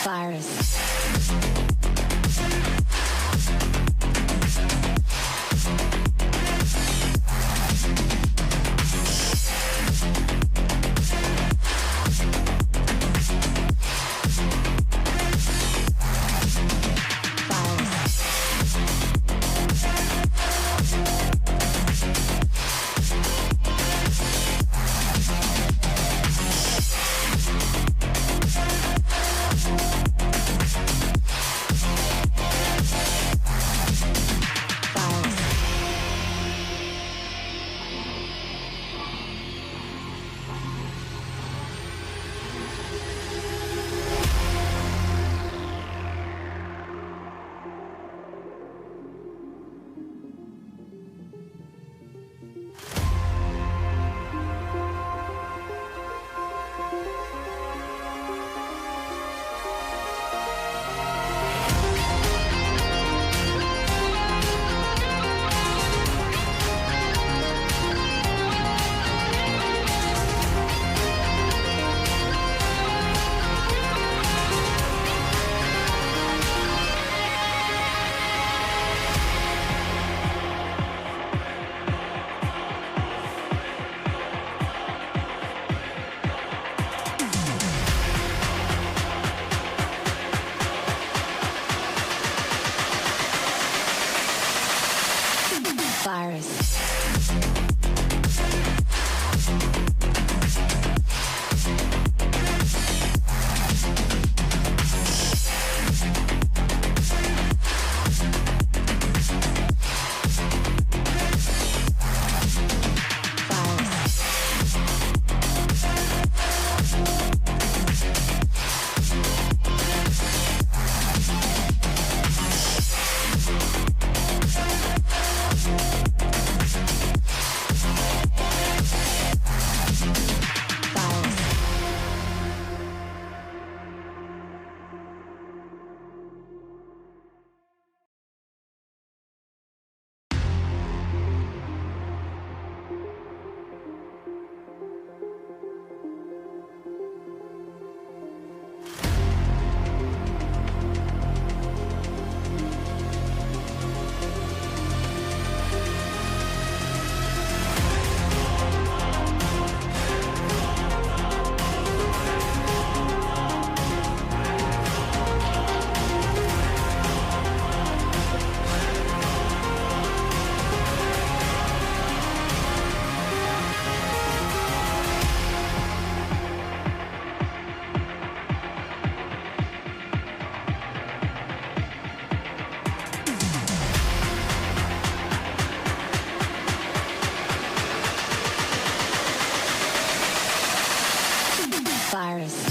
virus. Virus. Virus.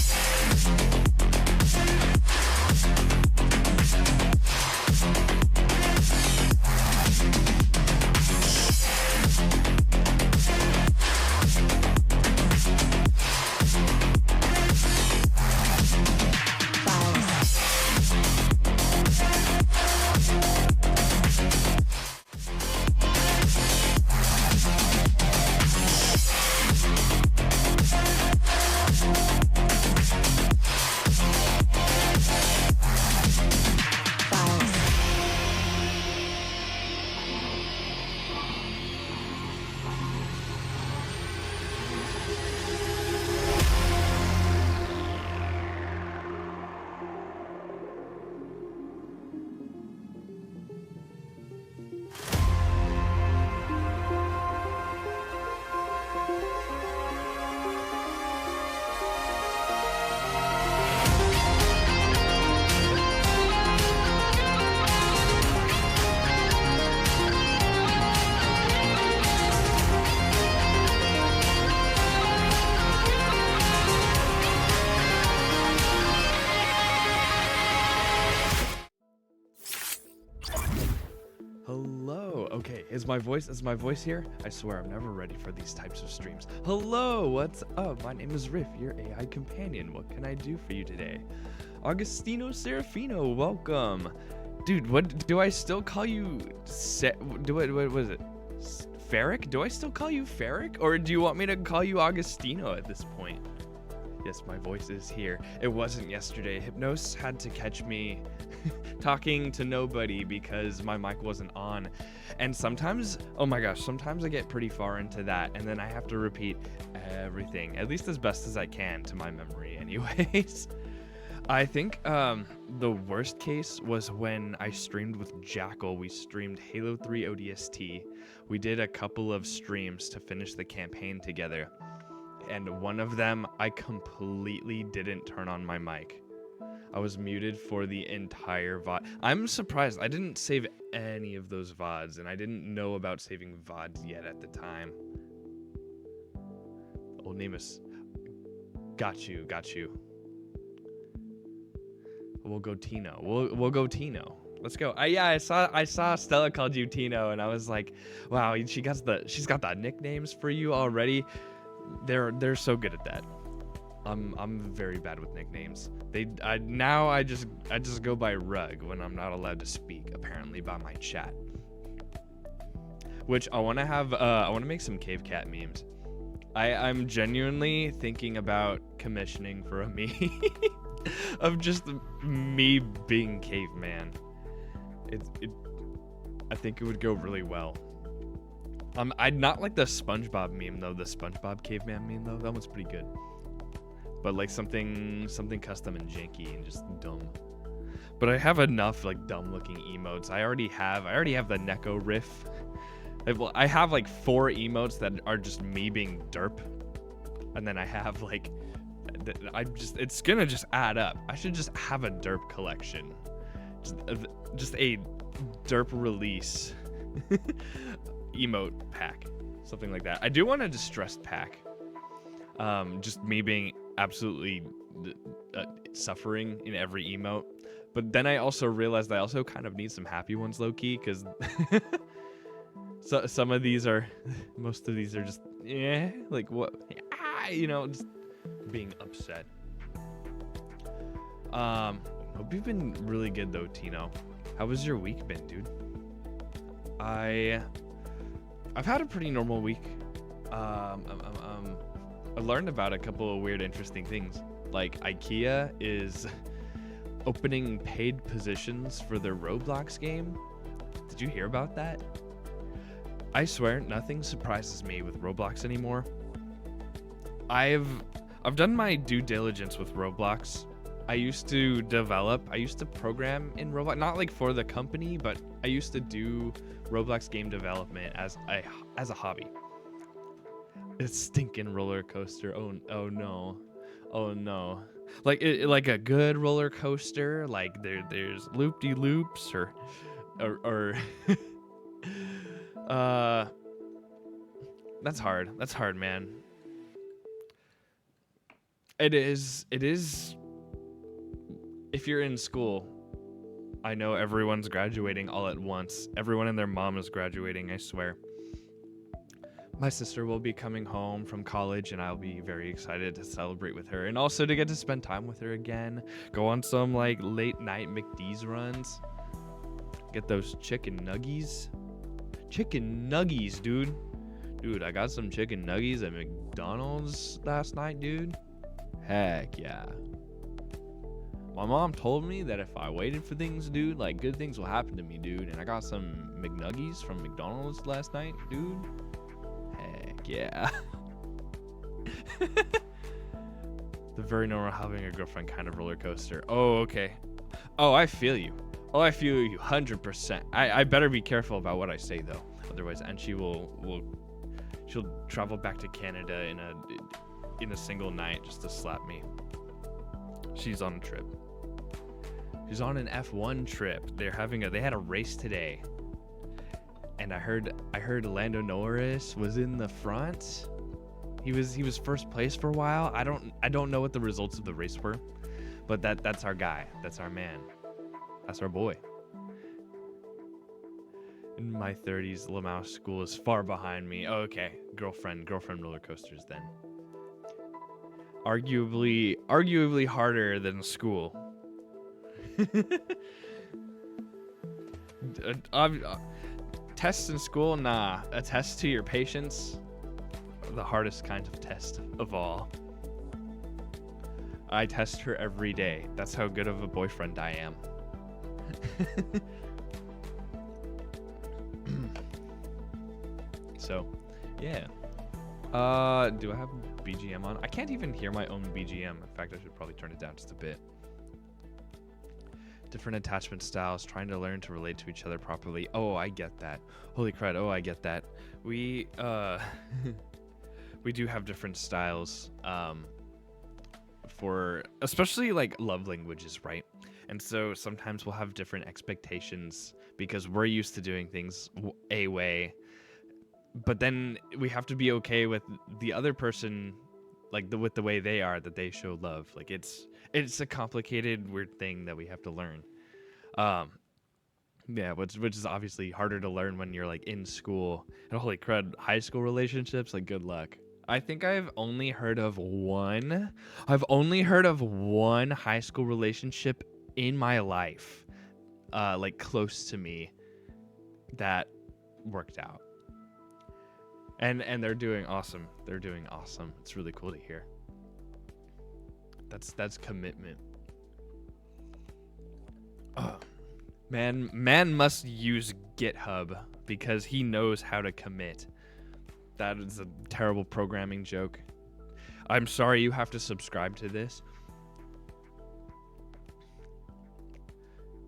Hello. Okay, is my voice here? I swear I'm never ready for these types of streams. Hello, what's up? My name is Riff, your AI companion. What can I do for you today? Augustino Serafino, welcome. Dude, what do I still call you? What was it? Ferric? Do I still call you Ferric, or do you want me to call you Augustino at this point? Yes, my voice is here. It wasn't yesterday. Hypnos had to catch me talking to nobody because my mic wasn't on. And sometimes, oh my gosh, sometimes I get pretty far into that and then I have to repeat everything, at least as best as I can to my memory anyways. I think the worst case was when I streamed with Jackal. We streamed Halo 3 ODST. We did a couple of streams to finish the campaign together. And one of them, I completely didn't turn on my mic. I was muted for the entire VOD. I'm surprised. I didn't save any of those VODs, and I didn't know about saving VODs yet at the time. Old Nemus. Got you. We'll go Tino. We'll go Tino. Let's go. I saw Stella called you Tino, and I was like, wow, she's got the nicknames for you already. They're so good at that. I'm very bad with nicknames. I just go by Rug when I'm not allowed to speak, apparently by my chat. Which I want to make some cave cat memes. I'm genuinely thinking about commissioning for a meme of just me being caveman. I think it would go really well. I'd not like the SpongeBob meme though. The SpongeBob caveman meme though, that one's pretty good. But like something custom and janky and just dumb. But I have enough like dumb looking emotes. I already have the Neko riff. I have like 4 emotes that are just me being derp, and then I have like, it's gonna just add up. I should just have a derp collection, just a derp release. Emote pack, something like that. I do want a distressed pack, just me being absolutely suffering in every emote. But then I also realized I also kind of need some happy ones low-key, because so some of these are, most of these are just like what, just being upset. Hope you've been really good though, Tino. How was your week been, dude? I've had a pretty normal week. I learned about a couple of weird, interesting things. Like IKEA is opening paid positions for their Roblox game. Did you hear about that? I swear, nothing surprises me with Roblox anymore. I've done my due diligence with Roblox. I used to program in Roblox, not like for the company, but I used to do Roblox game development as a hobby. It's stinking roller coaster. Oh no. Like a good roller coaster. Like there's loop-de-loops or that's hard, man. It is. If you're in school, I know everyone's graduating all at once. Everyone and their mom is graduating, I swear. My sister will be coming home from college, and I'll be very excited to celebrate with her, and also to get to spend time with her again. Go on some like late night McD's runs. Get those chicken nuggies. Chicken nuggies, dude. Dude, I got some chicken nuggies at McDonald's last night, dude. Heck yeah. My mom told me that if I waited for things, dude, like good things will happen to me, dude. And I got some McNuggies from McDonald's last night, dude. Heck yeah. The very normal having a girlfriend kind of roller coaster. Oh, okay. Oh, I feel you. 100%. I better be careful about what I say though. Otherwise, and she'll travel back to Canada in a single night just to slap me. She's on a trip. She's on an F1 trip. They had a race today. And I heard Lando Norris was in the front. He was first place for a while. I don't know what the results of the race were, but that's our guy. That's our man. That's our boy. In my 30s, Lamau school is far behind me. Oh, okay. Girlfriend roller coasters then. Arguably harder than school. Tests in school, nah. A test to your patience, the hardest kind of test of all. I test her every day. That's how good of a boyfriend I am. So, yeah. Do I have BGM on? I can't even hear my own BGM. In fact, I should probably turn it down just a bit. Different attachment styles, trying to learn to relate to each other properly. Oh, I get that. Holy crud. Oh, I get that. We we do have different styles for especially like love languages, right? And so sometimes we'll have different expectations because we're used to doing things a way, but then we have to be okay with the other person, like with the way they are, that they show love. Like it's a complicated, weird thing that we have to learn. Yeah, which is obviously harder to learn when you're like in school. And holy crud, high school relationships, like good luck. I think I've only heard of one. I've only heard of one high school relationship in my life, like close to me, that worked out. And they're doing awesome. They're doing awesome. It's really cool to hear. That's commitment. Man must use GitHub because he knows how to commit. That is a terrible programming joke. I'm sorry you have to subscribe to this.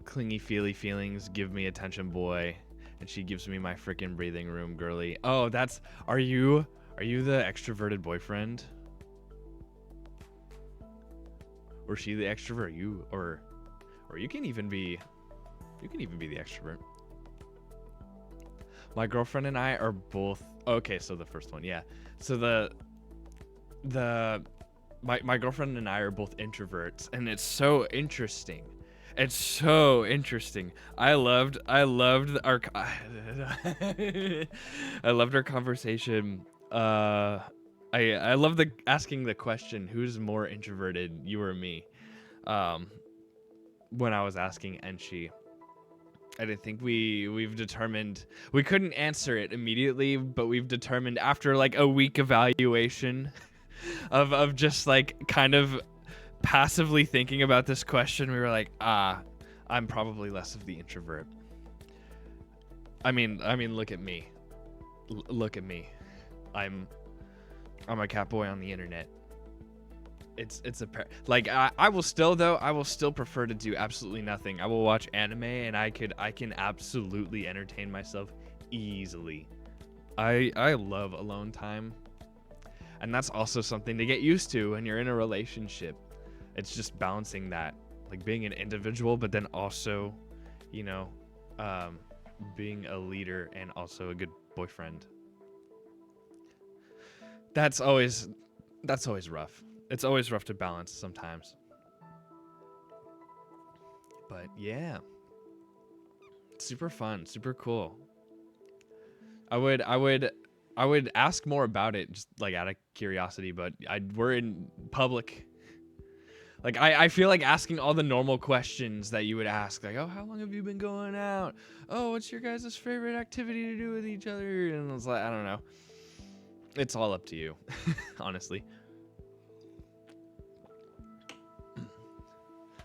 Clingy feely feelings, give me attention boy. And she gives me my freaking breathing room girly. Oh, are you the extroverted boyfriend? Or she the extrovert? Or you can even be the extrovert. My girlfriend and I are both okay, so the first one, yeah. So my girlfriend and I are both introverts, and it's so interesting. It's so interesting. I loved our I loved our conversation. I love asking the question, who's more introverted, you or me? When I was asking Enchi. And I think we've determined we couldn't answer it immediately, but we've determined after like a week evaluation of just like kind of passively thinking about this question, we were like, I'm probably less of the introvert. I mean, look at me. Look at me. I'm a cat boy on the internet. It's I will still prefer to do absolutely nothing. I will watch anime and I can absolutely entertain myself easily. I love alone time. And that's also something to get used to when you're in a relationship. It's just balancing that, like being an individual, but then also, being a leader and also a good boyfriend. That's always rough. It's always rough to balance sometimes. But yeah. Super fun, super cool. I would ask more about it just like out of curiosity, but we're in public. Like I feel like asking all the normal questions that you would ask, like, oh, how long have you been going out? Oh, what's your guys' favorite activity to do with each other? And it's like, I don't know. It's all up to you, honestly.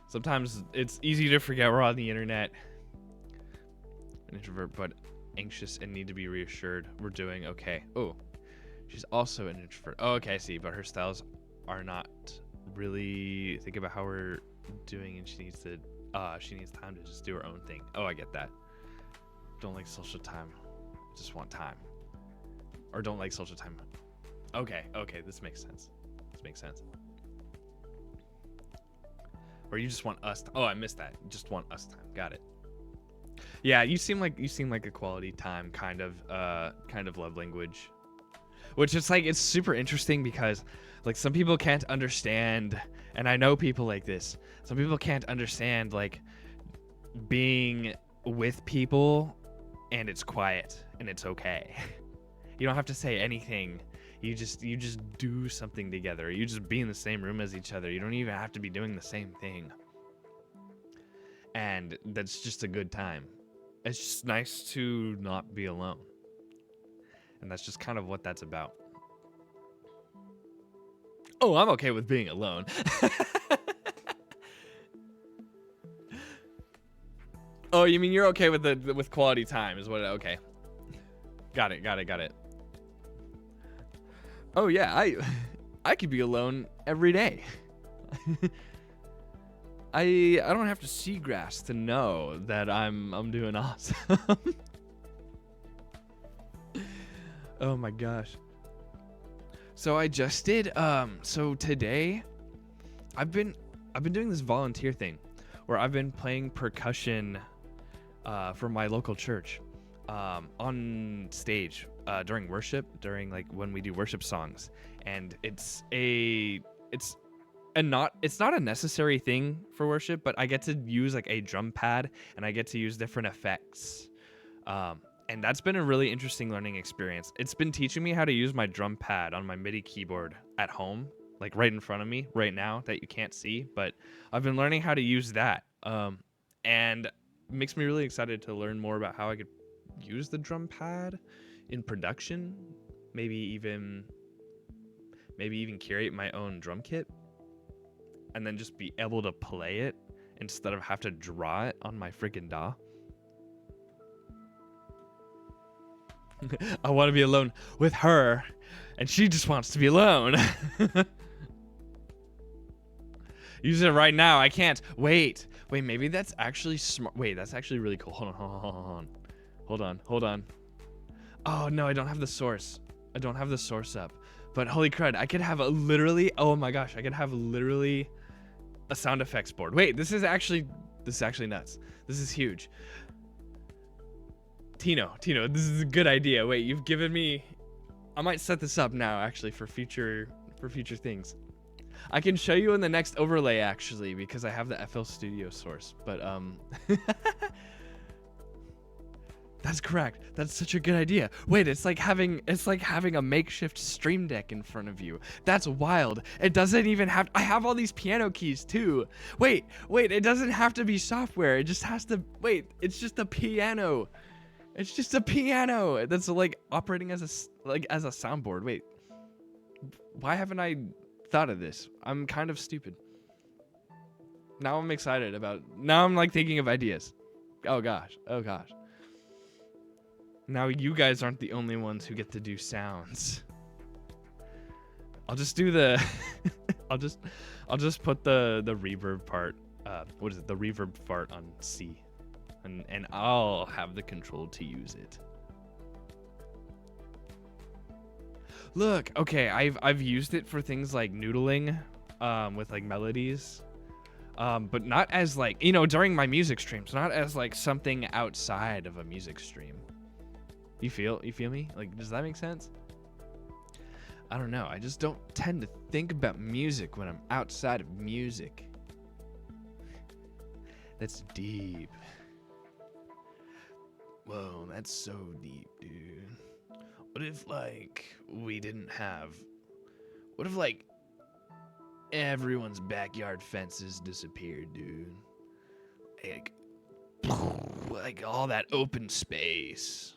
Sometimes it's easy to forget we're on the internet. An introvert, but anxious and need to be reassured. We're doing okay. Oh, she's also an introvert. Oh, okay, I see. But her styles are not really. Think about how we're doing, and she needs time to just do her own thing. Oh, I get that. Don't like social time. Just want time. Or don't like social time. Okay, this makes sense. Or you just want us. Oh, I missed that. You just want us time. Got it. Yeah, you seem like a quality time kind of love language. Which is like, it's super interesting because like some people can't understand, and I know people like this. Some people can't understand like being with people and it's quiet and it's okay. You don't have to say anything. You just do something together. You just be in the same room as each other. You don't even have to be doing the same thing. And that's just a good time. It's just nice to not be alone. And that's just kind of what that's about. Oh, I'm okay with being alone. Oh, you mean you're okay with with quality time is what? Okay. Got it. Oh yeah, I could be alone every day. I don't have to see grass to know that I'm doing awesome. Oh my gosh. So I just did so today I've been doing this volunteer thing where I've been playing percussion for my local church on stage during worship, during like when we do worship songs. And it's not a necessary thing for worship, but I get to use like a drum pad and I get to use different effects. And that's been a really interesting learning experience. It's been teaching me how to use my drum pad on my MIDI keyboard at home, like right in front of me right now that you can't see, but I've been learning how to use that. And it makes me really excited to learn more about how I could use the drum pad in production, maybe even curate my own drum kit and then just be able to play it instead of have to draw it on my freaking DAW. I want to be alone with her, and she just wants to be alone. Use it right now. I can't. Wait, maybe that's actually smart. Wait, that's actually really cool. Hold on. Oh, no, I don't have the source. Up. But holy crud, I could have oh my gosh, I could have literally a sound effects board. Wait, this is actually nuts. This is huge. Tino, this is a good idea. Wait, you've given me... I might set this up now, actually, for future things. I can show you in the next overlay, actually, because I have the FL Studio source. But, that's correct. That's such a good idea. Wait, it's like having a makeshift stream deck in front of you. That's wild. It doesn't even have... I have all these piano keys, too. Wait, it doesn't have to be software. It just has to... Wait, it's just a piano. It's just a piano that's like operating as a soundboard. Wait, why haven't I thought of this? I'm kind of stupid. Now I'm excited now I'm like thinking of ideas. Oh gosh. Now you guys aren't the only ones who get to do sounds. I'll just do the, I'll just put the reverb part. What is it? The reverb part on C. And I'll have the control to use it. Look, okay, I've used it for things like noodling, with like melodies, but not as like, during my music streams, not as like something outside of a music stream. You feel me? Like, does that make sense? I don't know. I just don't tend to think about music when I'm outside of music. That's deep. Whoa, that's so deep, dude. What if, like, what if, like, everyone's backyard fences disappeared, dude? Like all that open space.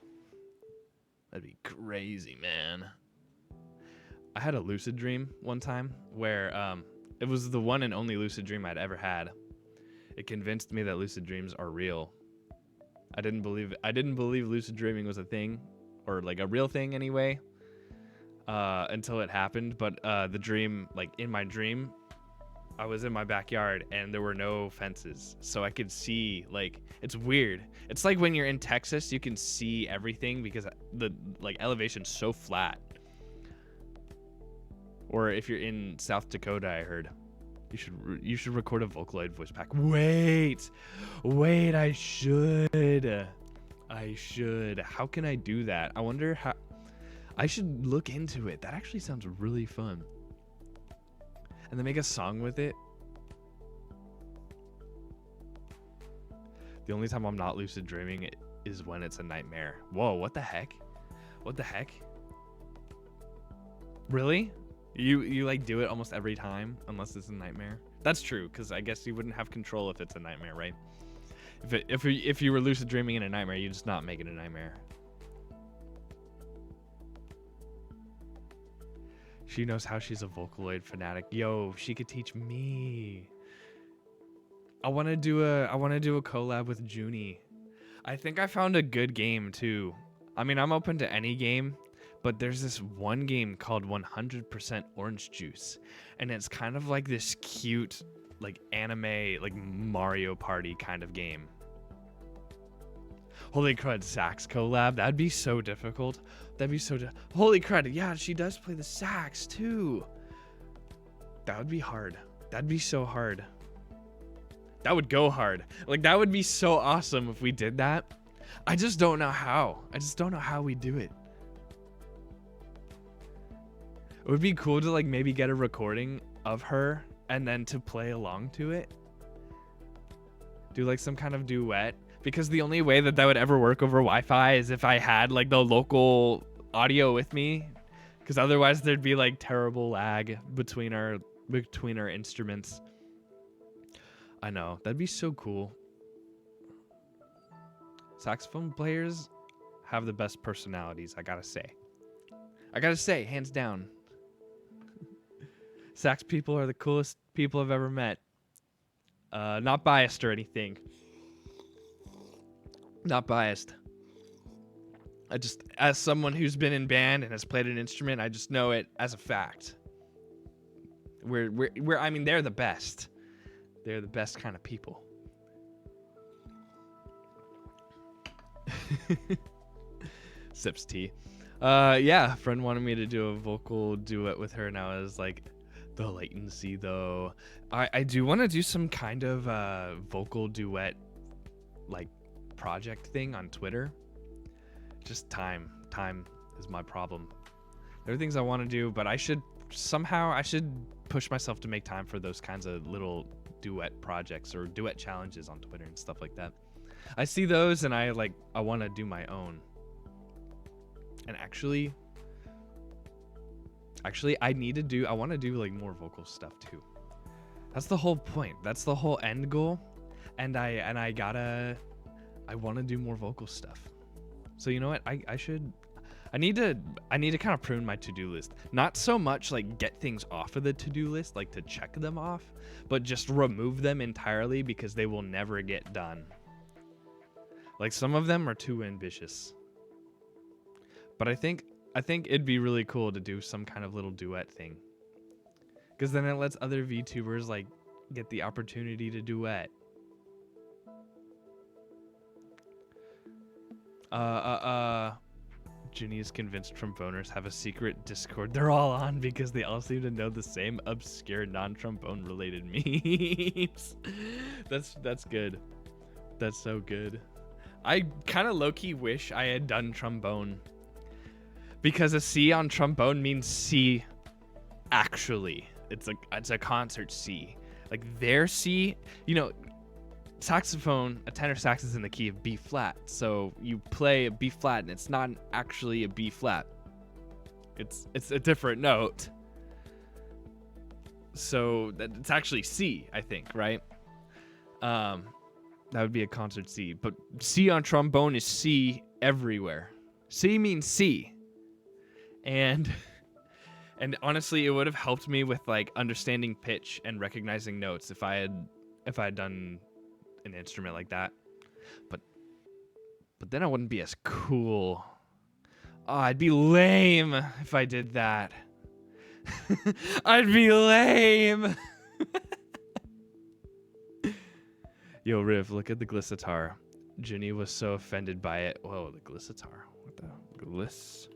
That'd be crazy, man. I had a lucid dream one time where, it was the one and only lucid dream I'd ever had. It convinced me that lucid dreams are real. I didn't believe lucid dreaming was a thing, or like a real thing anyway, until it happened. But the dream, like in my dream, I was in my backyard and there were no fences, so I could see, like, it's weird. It's like when you're in Texas, you can see everything because the elevation's so flat. Or if you're in South Dakota, I heard. You should record a Vocaloid voice pack. Wait, I should. How can I do that? I wonder how. I should look into it. That actually sounds really fun. And then make a song with it. The only time I'm not lucid dreaming is when it's a nightmare. Whoa, what the heck? Really? You like do it almost every time unless it's a nightmare? That's true, because I guess you wouldn't have control if it's a nightmare, right? If you were lucid dreaming in a nightmare, you just not make it a nightmare. She knows how she's a Vocaloid fanatic. Yo, she could teach me. I want to do a collab with Junie. I think I found a good game too. I mean, I'm open to any game, but there's this one game called 100% Orange Juice, and it's kind of like this cute, like anime, like Mario Party kind of game. Holy crud, sax collab. That'd be so difficult. That'd be so. Holy crud. Yeah, she does play the sax too. That would be hard. That'd be so hard. That would go hard. Like, that would be so awesome if we did that. I just don't know how. I just don't know how we do it. It would be cool to like maybe get a recording of her and then to play along to it. Do like some kind of duet. Because the only way that that would ever work over Wi-Fi is if I had like the local audio with me. Because otherwise there'd be like terrible lag between our instruments. I know, that'd be so cool. Saxophone players have the best personalities, I gotta say. Hands down. Sax people are the coolest people I've ever met. Not biased or anything. Not biased. I just, as someone who's been in band and has played an instrument, I just know it as a fact. I mean, they're the best. They're the best kind of people. Sips tea. Yeah, a friend wanted me to do a vocal duet with her, and I was like, the latency though. I do want to do some kind of vocal duet, like, project thing on Twitter. Just time is my problem. There are things I want to do, but I should push myself to make time for those kinds of little duet projects or duet challenges on Twitter and stuff like that. I see those and I want to do my own. And actually I want to do like more vocal stuff too. That's the whole point. That's the whole end goal. And I want to do more vocal stuff. So you know what? I need to kind of prune my to-do list. Not so much like get things off of the to-do list, like to check them off, but just remove them entirely because they will never get done. Like some of them are too ambitious. But I think it'd be really cool to do some kind of little duet thing. Because then it lets other VTubers like get the opportunity to duet. Ginny is convinced tromboners have a secret Discord they're all on because they all seem to know the same obscure non-trombone related memes. That's good. That's so good. I kind of low-key wish I had done trombone. Because a C on trombone means C actually. It's a concert C. Like their C, you know, saxophone, a tenor sax is in the key of B flat. So you play a B flat and it's not actually a B flat. It's a different note. So it's actually C, I think, right? That would be a concert C. But C on trombone is C everywhere. C means C. And honestly, it would have helped me with like understanding pitch and recognizing notes if I had done an instrument like that. But then I wouldn't be as cool. Oh, I'd be lame if I did that. I'd be lame. Yo, Riv, look at the glissatar. Ginny was so offended by it. Whoa, the glissatar. What the glissatar.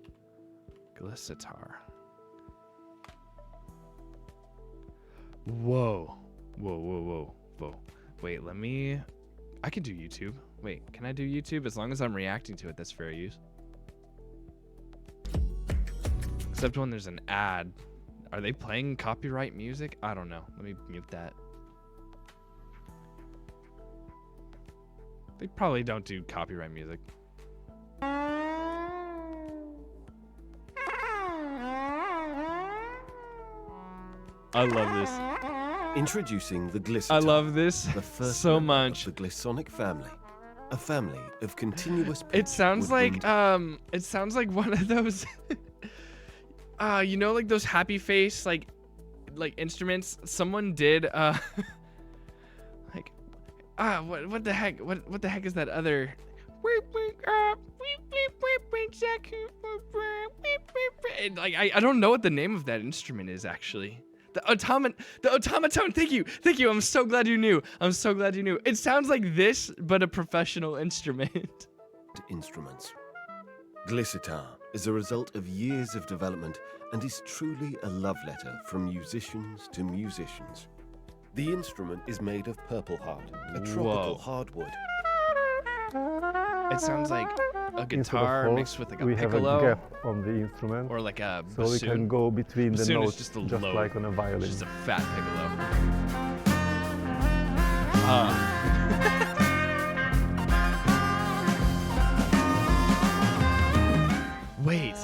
Whoa. Wait, I can do YouTube. Wait, can I do YouTube? As long as I'm reacting to it, that's fair use. Except when there's an ad. Are they playing copyright music? I don't know. Let me mute that. They probably don't do copyright music. I love this. Introducing the Glissatar. I love this the first so much. Of the Glissonic family, a family of continuous. It sounds like one of those. you know, like those happy face like instruments. Someone did like what the heck? What the heck is that other? Like I don't know what the name of that instrument is actually. The automaton. Thank you. I'm so glad you knew. It sounds like this, but a professional instrument. Instruments. Glissiter is a result of years of development and is truly a love letter from musicians to musicians. The instrument is made of purple heart, a tropical hardwood. It sounds like a guitar holes, mixed with like a we piccolo have a gap on the instrument, or like a so we can bassoon. go between the Bassoon is notes just a just low, like on a violin. just a fat piccolo. Wait.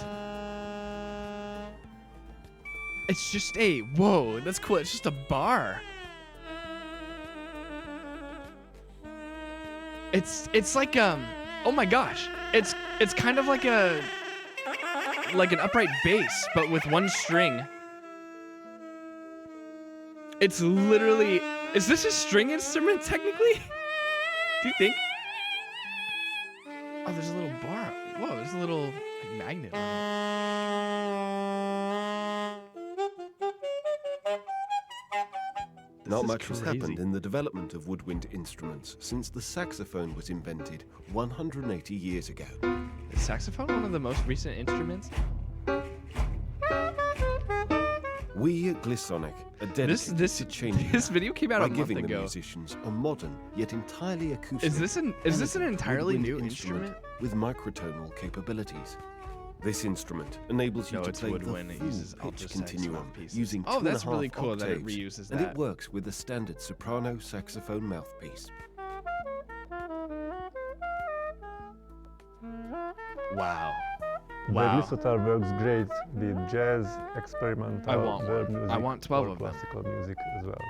It's just a whoa. That's cool. It's just a bar. It's like oh my gosh. It's kind of like an upright bass, but with one string. It's literally, is this a string instrument technically? Do you think? Oh, there's a little bar. Whoa, there's a little like, magnet on it. Not is much has crazy. happened in the development of woodwind instruments since the saxophone was invented 180 years ago. Is saxophone one of the most recent instruments? We at Glissonic are dedicated to changing this video came out by a month giving the ago. musicians a modern yet entirely acoustic. Is this an entirely woodwind new instrument? with microtonal capabilities? This instrument enables you No, to it's play woodwind. the It full uses pitch ultra-sax continuum mouthpieces. using Oh, that's 2.5 really cool that it octaves, reuses and that. it works with a standard soprano saxophone mouthpiece. Wow. The Wow. Glissiter works great with jazz, experimental, I want world one. music, I want 12 or of them. classical music as well.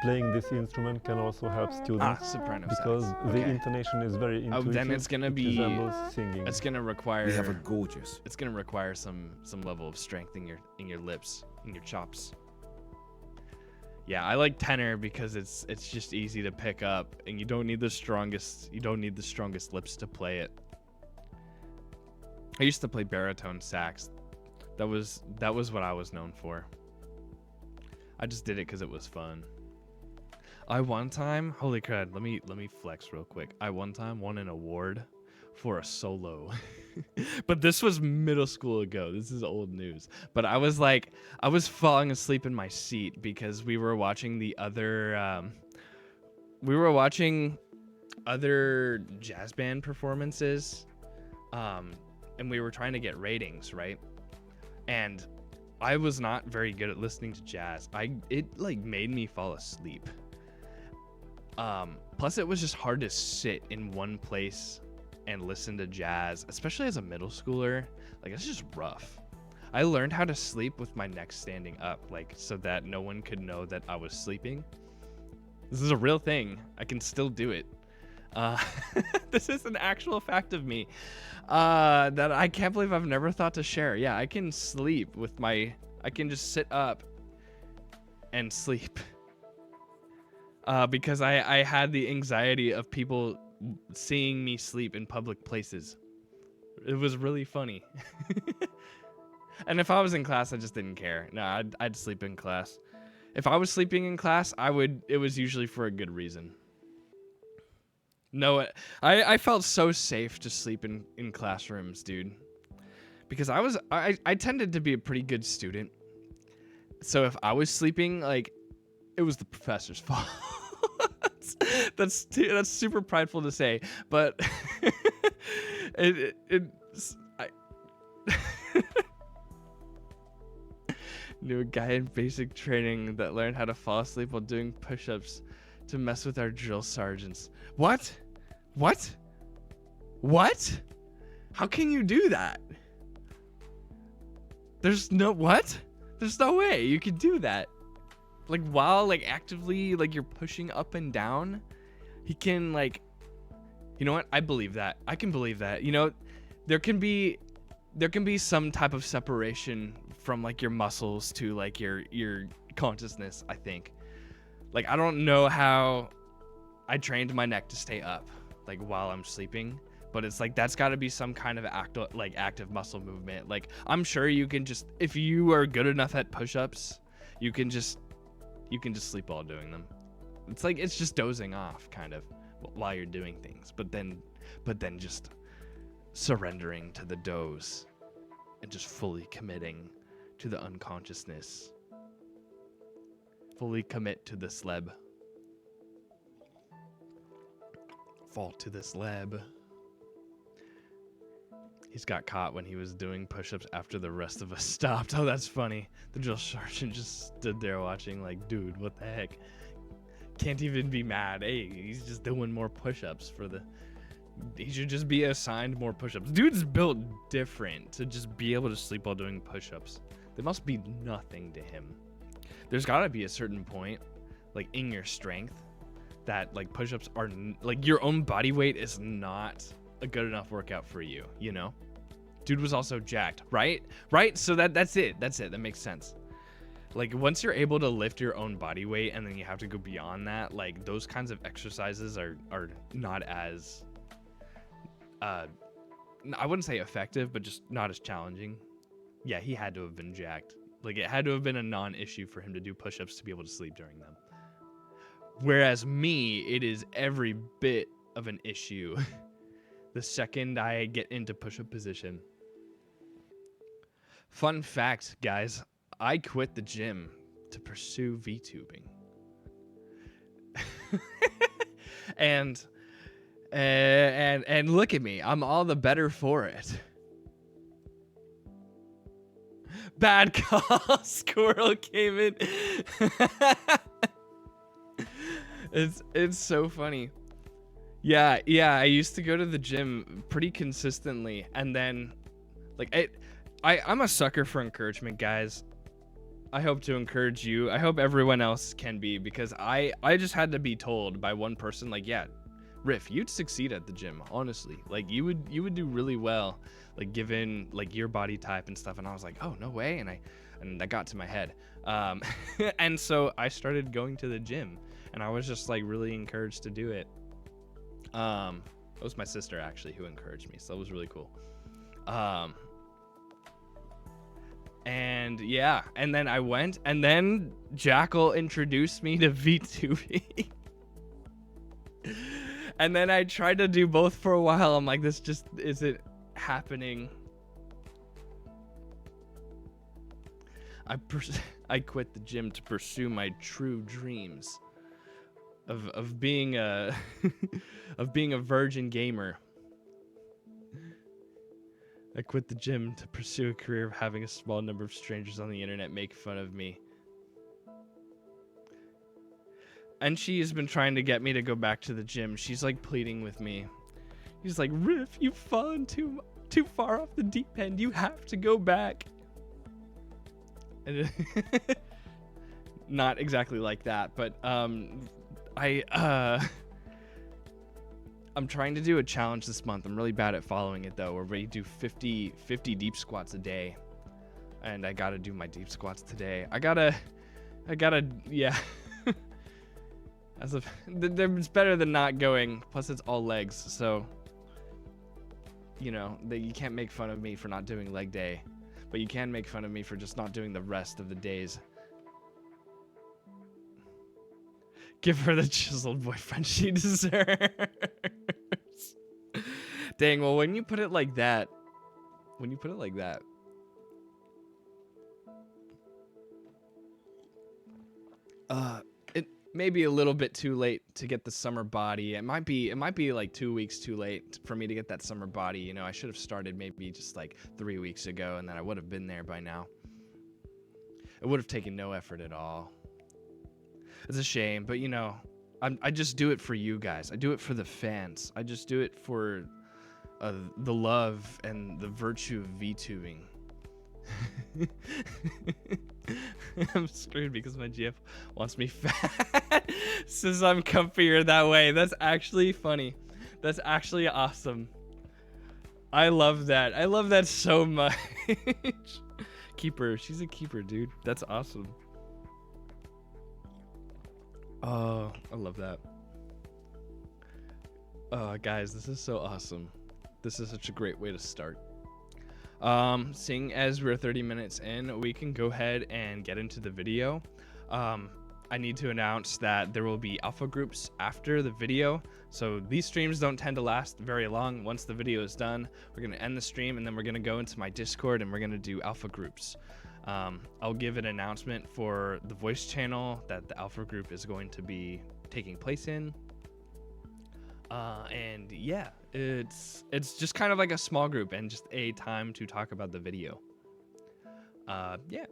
Playing this instrument can also help students Soprano because sax. the Okay. intonation is very Oh, intuitive. then it's gonna it be- resembles singing. It's gonna require. We have a gorgeous It's gonna require some level of strength in your lips, in your chops. Yeah, I like tenor because it's just easy to pick up, and you don't need the strongest lips to play it. I used to play baritone sax. That was what I was known for. I just did it because it was fun. I one time, holy crud, let me flex real quick. I one time won an award for a solo. But this was middle school ago. This is old news. But I was falling asleep in my seat because we were watching other jazz band performances. And we were trying to get ratings, right? And I was not very good at listening to jazz. It like made me fall asleep. Plus it was just hard to sit in one place and listen to jazz, especially as a middle schooler. Like, it's just rough. I learned how to sleep with my neck standing up, like, so that no one could know that I was sleeping. This is a real thing. I can still do it. This is an actual fact of me that I can't believe I've never thought to share. Yeah, I can sleep with I can just sit up and sleep. Because I had the anxiety of people seeing me sleep in public places. It was really funny. And if I was in class, I just didn't care. No, I'd sleep in class. If I was sleeping in class, it was usually for a good reason. No, I felt so safe to sleep in classrooms, dude. Because I tended to be a pretty good student. So if I was sleeping, like, it was the professor's fault. That's super prideful to say, but knew a guy in basic training that learned how to fall asleep while doing push-ups to mess with our drill sergeants. What? How can you do that? There's no way you could do that. Like, while like actively like you're pushing up and down, he can, like, you know what? I believe that. I can believe that. You know, there can be some type of separation from like your muscles to like your consciousness, I think. Like, I don't know how I trained my neck to stay up like while I'm sleeping, but it's like that's got to be some kind of active muscle movement. Like, I'm sure you can just, if you are good enough at push-ups, you can just sleep while doing them. It's like, it's just dozing off kind of while you're doing things, but then just surrendering to the doze and just fully committing to the unconsciousness. Fully commit to the sleb. Fall to the sleb. He's got caught when he was doing push-ups after the rest of us stopped. Oh, that's funny. The drill sergeant just stood there watching like, dude, what the heck? Can't even be mad. Hey, he's just doing more push-ups for the... He should just be assigned more push-ups. Dude's built different to just be able to sleep while doing push-ups. There must be nothing to him. There's got to be a certain point, like in your strength, that like push-ups are like your own body weight is not a good enough workout for you, you know? Dude was also jacked, right? So that's it. That makes sense. Like, once you're able to lift your own body weight and then you have to go beyond that, like those kinds of exercises are not as I wouldn't say effective, but just not as challenging. Yeah, he had to have been jacked. Like, it had to have been a non-issue for him to do push-ups to be able to sleep during them. Whereas me, it is every bit of an issue the second I get into push-up position. Fun fact, guys, I quit the gym to pursue VTubing. and look at me, I'm all the better for it. Bad call. Squirrel came in. It's so funny. Yeah, I used to go to the gym pretty consistently, and then like I'm a sucker for encouragement, guys. I hope to encourage you. I hope everyone else can be, because I just had to be told by one person, like, yeah, Riff, you'd succeed at the gym, honestly. Like, you would do really well, like, given like your body type and stuff. And I was like, oh, no way. And that got to my head. And so I started going to the gym, and I was just like really encouraged to do it. It was my sister actually who encouraged me, so it was really cool. And yeah, and then I went, and then Jackal introduced me to VTubing. And then I tried to do both for a while. I'm like, this just isn't happening. I quit the gym to pursue my true dreams of being a of being a virgin gamer. I quit the gym to pursue a career of having a small number of strangers on the internet make fun of me. And she has been trying to get me to go back to the gym. She's like pleading with me. She's like, Riff, you've fallen too far off the deep end. You have to go back. And not exactly like that, but I'm trying to do a challenge this month. I'm really bad at following it though, where we do 50 deep squats a day. And I gotta do my deep squats today. I gotta, yeah. It's better than not going. Plus it's all legs, so you know, you can't make fun of me for not doing leg day, but you can make fun of me for just not doing the rest of the days. Give her the chiseled boyfriend she deserves. Dang, well, when you put it like that, it may be a little bit too late to get the summer body. It might be like 2 weeks too late for me to get that summer body. You know, I should have started maybe just like 3 weeks ago, and then I would have been there by now. It would have taken no effort at all. It's a shame, but you know, I just do it for you guys. I do it for the fans. I just do it for the love and the virtue of VTubing. I'm screwed because my GF wants me fat. Says I'm comfier that way. That's actually funny. That's actually awesome. I love that. I love that so much. Keeper. She's a keeper, dude. That's awesome. Oh, I love that. Guys, this is so awesome. This is such a great way to start. Seeing as we're 30 minutes in, we can go ahead and get into the video. I need to announce that there will be alpha groups after the video. So these streams don't tend to last very long. Once the video is done, we're going to end the stream and then we're going to go into my Discord and we're going to do alpha groups. I'll give an announcement for the voice channel that the alpha group is going to be taking place in. And yeah, it's just kind of like a small group and just a time to talk about the video. Yeah.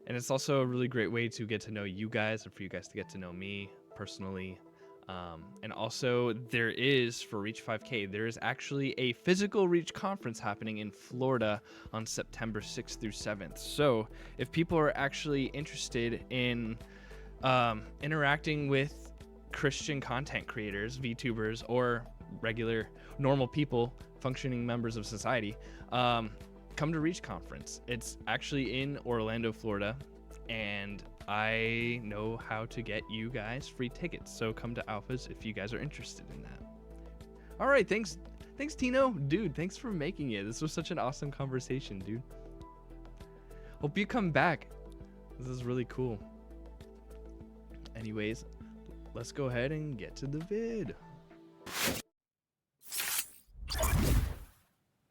And it's also a really great way to get to know you guys and for you guys to get to know me personally. And also there is, for Reach5k, there is actually a physical Reach conference happening in Florida on September 6th through 7th. So if people are actually interested in interacting with Christian content creators, VTubers, or regular normal people, functioning members of society, come to Reach Conference. It's actually in Orlando, Florida, and I know how to get you guys free tickets. So come to Alphas if you guys are interested in that. All right, thanks Tino. Dude, thanks for making it. This was such an awesome conversation, dude. Hope you come back. This is really cool. Anyways, let's go ahead and get to the vid.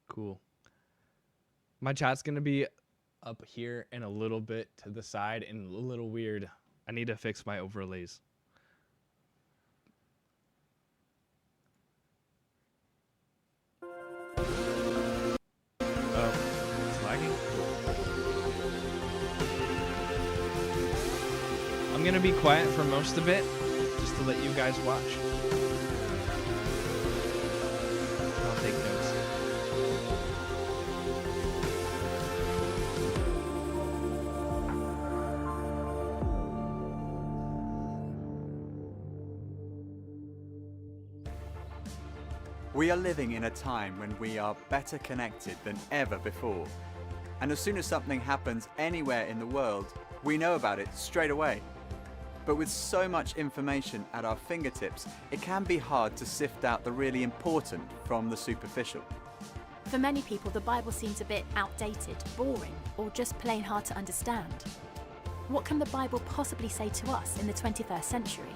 Cool. My chat's gonna be up here and a little bit to the side and a little weird. I need to fix my overlays. Oh, it's lagging. I'm gonna be quiet for most of it, just to let you guys watch. I'll take notes. We are living in a time when we are better connected than ever before. And as soon as something happens anywhere in the world, we know about it straight away. But with so much information at our fingertips, it can be hard to sift out the really important from the superficial. For many people, the Bible seems a bit outdated, boring, or just plain hard to understand. What can the Bible possibly say to us in the 21st century?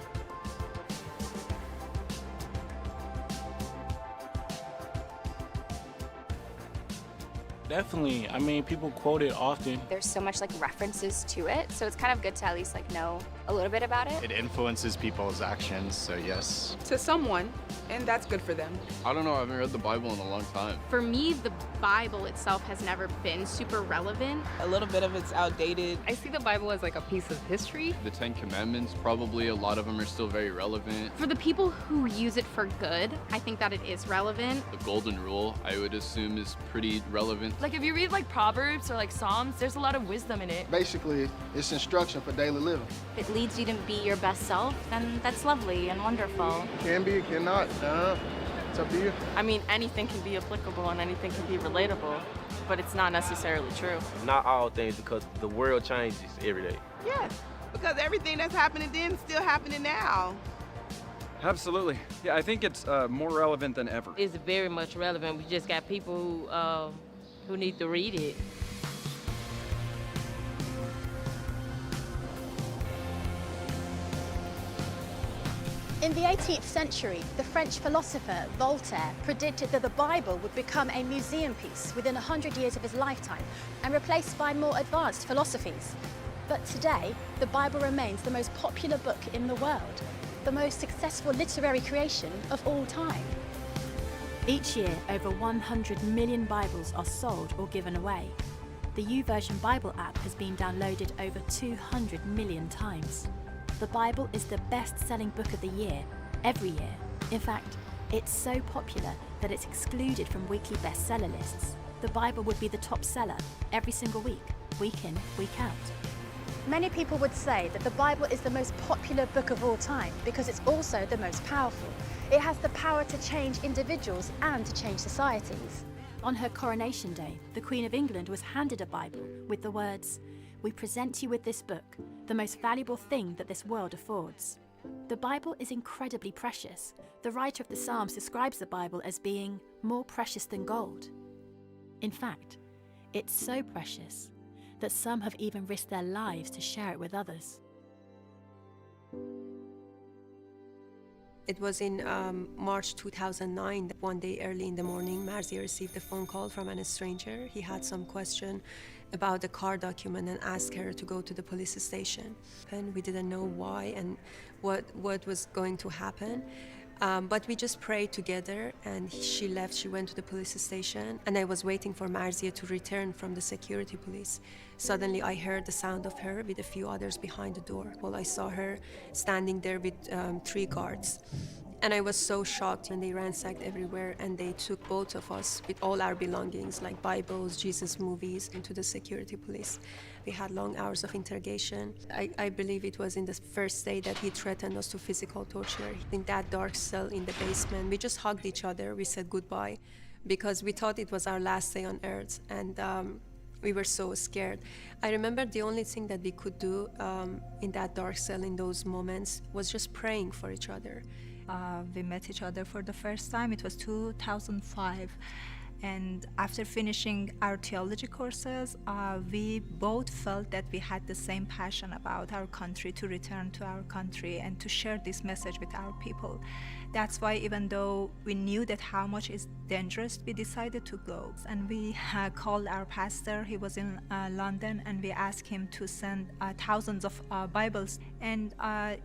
Definitely. I mean, people quote it often. There's so much like references to it, so it's kind of good to at least like know a little bit about it. It influences people's actions, so yes. To someone, and that's good for them. I don't know, I haven't read the Bible in a long time. For me, the Bible itself has never been super relevant. A little bit of it's outdated. I see the Bible as like a piece of history. The 10 Commandments, probably a lot of them are still very relevant. For the people who use it for good, I think that it is relevant. The Golden Rule, I would assume, is pretty relevant. Like if you read like Proverbs or like Psalms, there's a lot of wisdom in it. Basically, it's instruction for daily living. If it leads you to be your best self, then that's lovely and wonderful. It can be, it cannot. It's up to you. I mean, anything can be applicable and anything can be relatable, but it's not necessarily true. Not all things, because the world changes every day. Yeah, because everything that's happening then is still happening now. Absolutely. Yeah, I think it's more relevant than ever. It's very much relevant. We just got people who need to read it. In the 18th century, the French philosopher Voltaire predicted that the Bible would become a museum piece within 100 years of his lifetime and replaced by more advanced philosophies. But today, the Bible remains the most popular book in the world, the most successful literary creation of all time. Each year, over 100 million Bibles are sold or given away. The YouVersion Bible app has been downloaded over 200 million times. The Bible is the best-selling book of the year, every year. In fact, it's so popular that it's excluded from weekly bestseller lists. The Bible would be the top seller every single week in, week out. Many people would say that the Bible is the most popular book of all time because it's also the most powerful. It has the power to change individuals and to change societies. On her coronation day, the Queen of England was handed a Bible with the words, "We present you with this book, the most valuable thing that this world affords." The Bible is incredibly precious. The writer of the Psalms describes the Bible as being more precious than gold. In fact, it's so precious that some have even risked their lives to share it with others. It was in March 2009, one day early in the morning, Marzia received a phone call from a stranger. He had some question about the car document and asked her to go to the police station. And we didn't know why and what was going to happen. But we just prayed together, and she left. She went to the police station, and I was waiting for Marzia to return from the security police. Suddenly, I heard the sound of her with a few others behind the door. Well, I saw her standing there with 3 guards. And I was so shocked when they ransacked everywhere, and they took both of us with all our belongings, like Bibles, Jesus movies, into the security police. We had long hours of interrogation. I believe it was in the first day that he threatened us to physical torture. In that dark cell in the basement, we just hugged each other. We said goodbye because we thought it was our last day on earth, and we were so scared. I remember the only thing that we could do in that dark cell in those moments was just praying for each other. We met each other for the first time. It was 2005. And after finishing our theology courses, we both felt that we had the same passion about our country, to return to our country and to share this message with our people. That's why, even though we knew that how much is dangerous, we decided to go. And we called our pastor. He was in London, and we asked him to send thousands of Bibles. And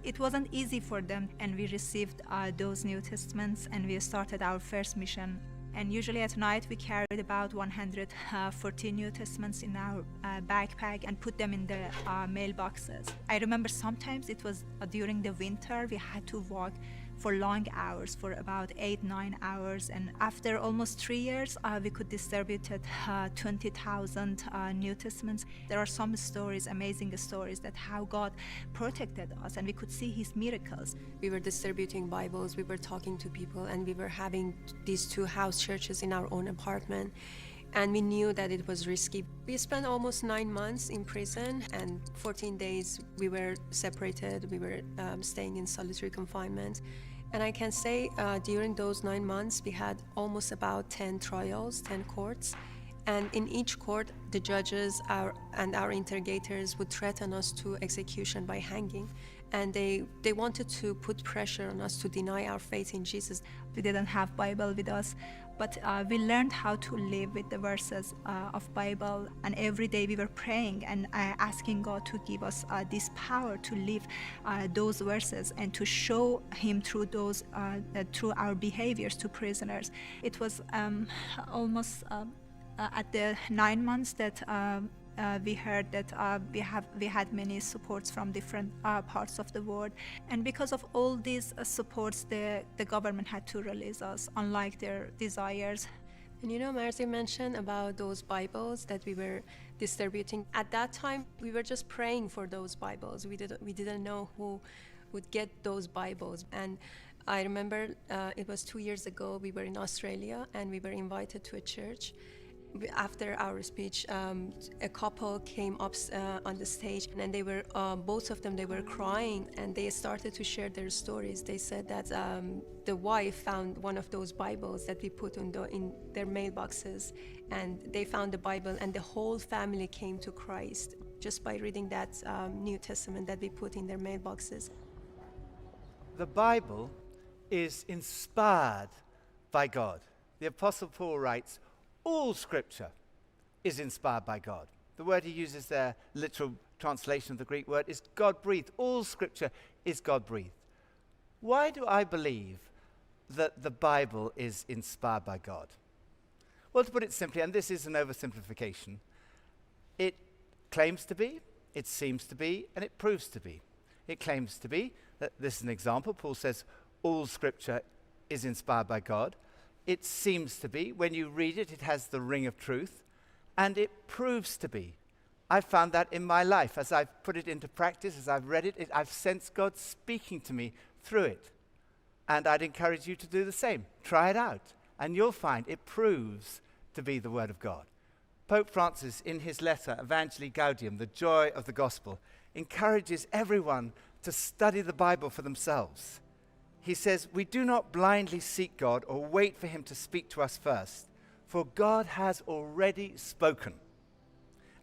it wasn't easy for them. And we received those New Testaments, and we started our first mission. And usually at night we carried about 140 New Testaments in our backpack and put them in the mailboxes. I remember sometimes it was during the winter. We had to walk for long hours, for about 8-9 hours, and after almost 3 years we could distribute 20,000 New Testaments. There are some stories, amazing stories, that how God protected us, and we could see his miracles. We were distributing Bibles, we were talking to people, and we were having these 2 house churches in our own apartment, and we knew that it was risky. We spent almost 9 months in prison, and 14 days we were separated. We were staying in solitary confinement. And I can say during those 9 months, we had almost about 10 trials, 10 courts. And in each court, the judges and our interrogators would threaten us to execution by hanging. And they wanted to put pressure on us to deny our faith in Jesus. We didn't have Bible with us, but we learned how to live with the verses of Bible. And every day we were praying and asking God to give us this power to live those verses and to show him through those through our behaviors to prisoners. It was almost at the 9 months that we heard that we had many supports from different parts of the world, and because of all these supports, the government had to release us, unlike their desires. And you know, Marzia mentioned about those Bibles that we were distributing. At that time, we were just praying for those Bibles. We didn't know who would get those Bibles. And I remember it was 2 years ago. We were in Australia, and we were invited to a church. After our speech, a couple came up on the stage, and they were both of them, they were crying, and they started to share their stories. They said that the wife found one of those Bibles that we put in their mailboxes, and they found the Bible, and the whole family came to Christ just by reading that New Testament that we put in their mailboxes. The Bible is inspired by God. The Apostle Paul writes, all Scripture is inspired by God. The word he uses there, literal translation of the Greek word, is God-breathed. All Scripture is God-breathed. Why do I believe that the Bible is inspired by God? Well, to put it simply, and this is an oversimplification, it claims to be, it seems to be, and it proves to be. It claims to be, this is an example, Paul says, all Scripture is inspired by God. It seems to be, when you read it, it has the ring of truth, and it proves to be. I've found that in my life. As I've put it into practice, as I've read it, I've sensed God speaking to me through it. And I'd encourage you to do the same. Try it out, and you'll find it proves to be the Word of God. Pope Francis, in his letter, Evangelii Gaudium, the joy of the gospel, encourages everyone to study the Bible for themselves. He says, "We do not blindly seek God or wait for him to speak to us first, for God has already spoken.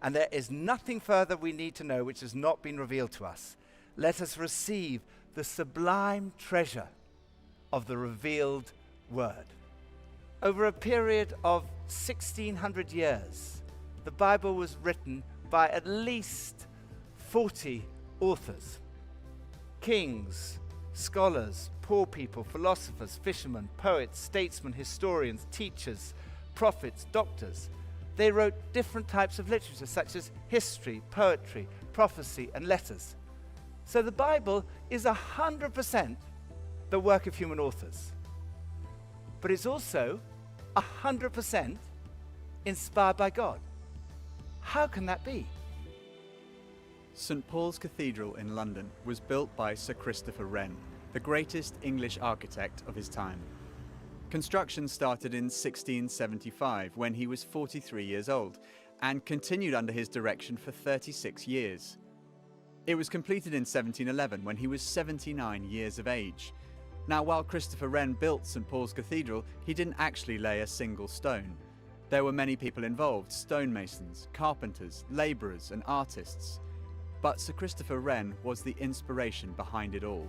And there is nothing further we need to know which has not been revealed to us. Let us receive the sublime treasure of the revealed Word." Over a period of 1600 years, the Bible was written by at least 40 authors. Kings, scholars, poor people, philosophers, fishermen, poets, statesmen, historians, teachers, prophets, doctors. They wrote different types of literature, such as history, poetry, prophecy, and letters. So the Bible is 100% the work of human authors. But it's also 100% inspired by God. How can that be? St. Paul's Cathedral in London was built by Sir Christopher Wren, the greatest English architect of his time. Construction started in 1675 when he was 43 years old and continued under his direction for 36 years. It was completed in 1711 when he was 79 years of age. Now, while Christopher Wren built St. Paul's Cathedral, he didn't actually lay a single stone. There were many people involved: stonemasons, carpenters, labourers and artists. But Sir Christopher Wren was the inspiration behind it all.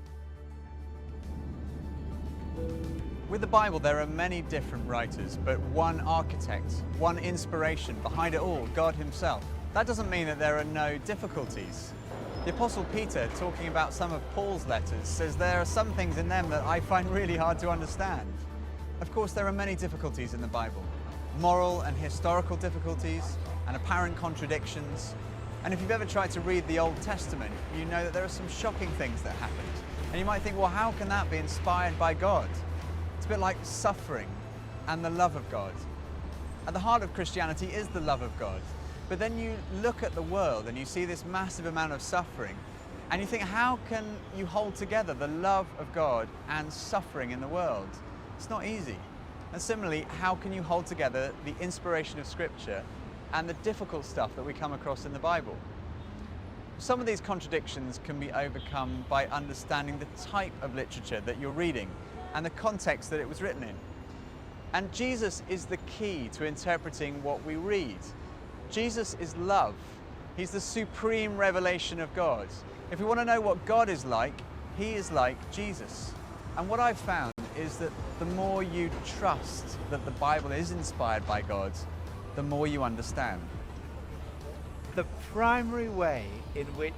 With the Bible, there are many different writers, but one architect, one inspiration behind it all, God himself. That doesn't mean that there are no difficulties. The Apostle Peter, talking about some of Paul's letters, says there are some things in them that I find really hard to understand. Of course, there are many difficulties in the Bible. Moral and historical difficulties, and apparent contradictions. And if you've ever tried to read the Old Testament, you know that there are some shocking things that happened. And you might think, well, how can that be inspired by God? It's a bit like suffering and the love of God. At the heart of Christianity is the love of God. But then you look at the world and you see this massive amount of suffering, and you think, how can you hold together the love of God and suffering in the world? It's not easy. And similarly, how can you hold together the inspiration of Scripture and the difficult stuff that we come across in the Bible? Some of these contradictions can be overcome by understanding the type of literature that you're reading and the context that it was written in. And Jesus is the key to interpreting what we read. Jesus is love. He's the supreme revelation of God. If we want to know what God is like, he is like Jesus. And what I've found is that the more you trust that the Bible is inspired by God, the more you understand. The primary way in which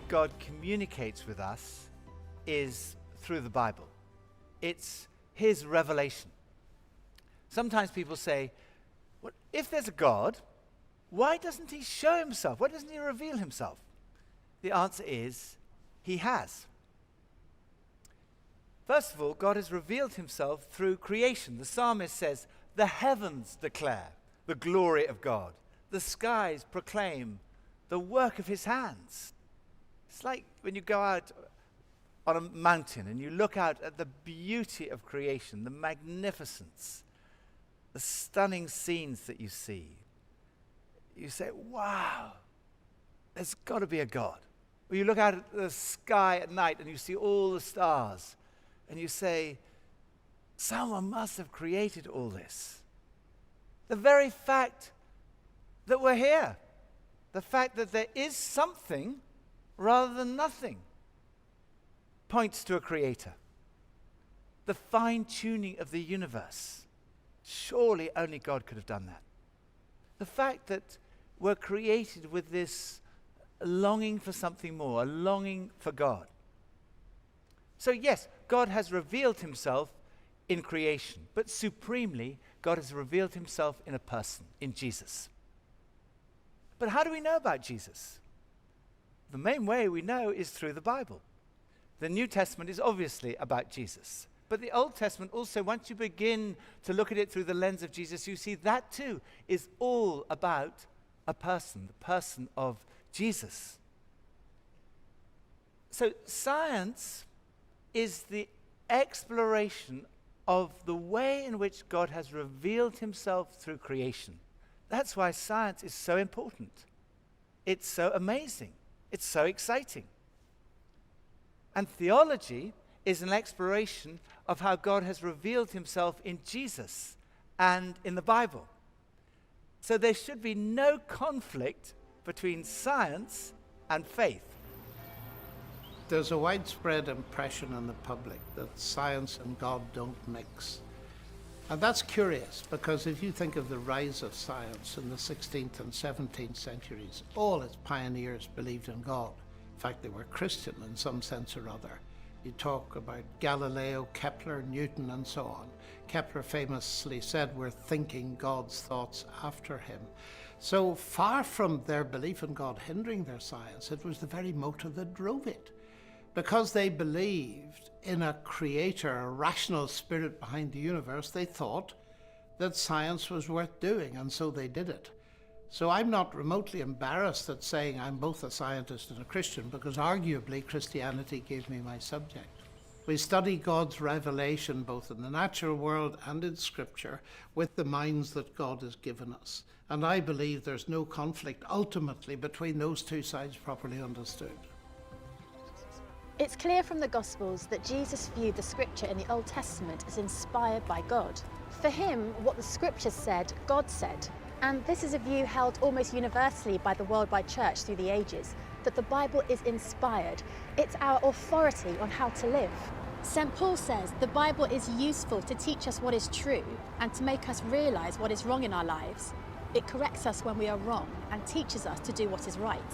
God communicates with us is through the Bible. It's his revelation. Sometimes people say, well, if there's a God, why doesn't he show himself? Why doesn't he reveal himself? The answer is, he has. First of all, God has revealed himself through creation. The psalmist says, "The heavens declare the glory of God. The skies proclaim the work of his hands." It's like when you go out on a mountain and you look out at the beauty of creation, the magnificence, the stunning scenes that you see. You say, wow, there's got to be a God. Or you look out at the sky at night and you see all the stars and you say, someone must have created all this. The very fact that we're here, the fact that there is something rather than nothing, points to a creator. The fine-tuning of the universe. Surely only God could have done that. The fact that we're created with this longing for something more, a longing for God. So yes, God has revealed himself in creation, but supremely, God has revealed himself in a person, in Jesus. But how do we know about Jesus? The main way we know is through the Bible. The New Testament is obviously about Jesus. But the Old Testament also, once you begin to look at it through the lens of Jesus, you see that too is all about a person, the person of Jesus. So science is the exploration of the way in which God has revealed himself through creation. That's why science is so important. It's so amazing. It's so exciting. And theology is an exploration of how God has revealed himself in Jesus and in the Bible. So there should be no conflict between science and faith. There's a widespread impression in the public that science and God don't mix. And that's curious, because if you think of the rise of science in the 16th and 17th centuries, all its pioneers believed in God. In fact, they were Christian in some sense or other. You talk about Galileo, Kepler, Newton, and so on. Kepler famously said, "We're thinking God's thoughts after him." So far from their belief in God hindering their science, it was the very motive that drove it. Because they believed in a creator, a rational spirit behind the universe, they thought that science was worth doing, and so they did it. So I'm not remotely embarrassed at saying I'm both a scientist and a Christian, because arguably Christianity gave me my subject. We study God's revelation both in the natural world and in Scripture with the minds that God has given us. And I believe there's no conflict ultimately between those two sides properly understood. It's clear from the Gospels that Jesus viewed the scripture in the Old Testament as inspired by God. For him, what the scriptures said, God said. And this is a view held almost universally by the worldwide church through the ages, that the Bible is inspired. It's our authority on how to live. St. Paul says the Bible is useful to teach us what is true and to make us realize what is wrong in our lives. It corrects us when we are wrong and teaches us to do what is right.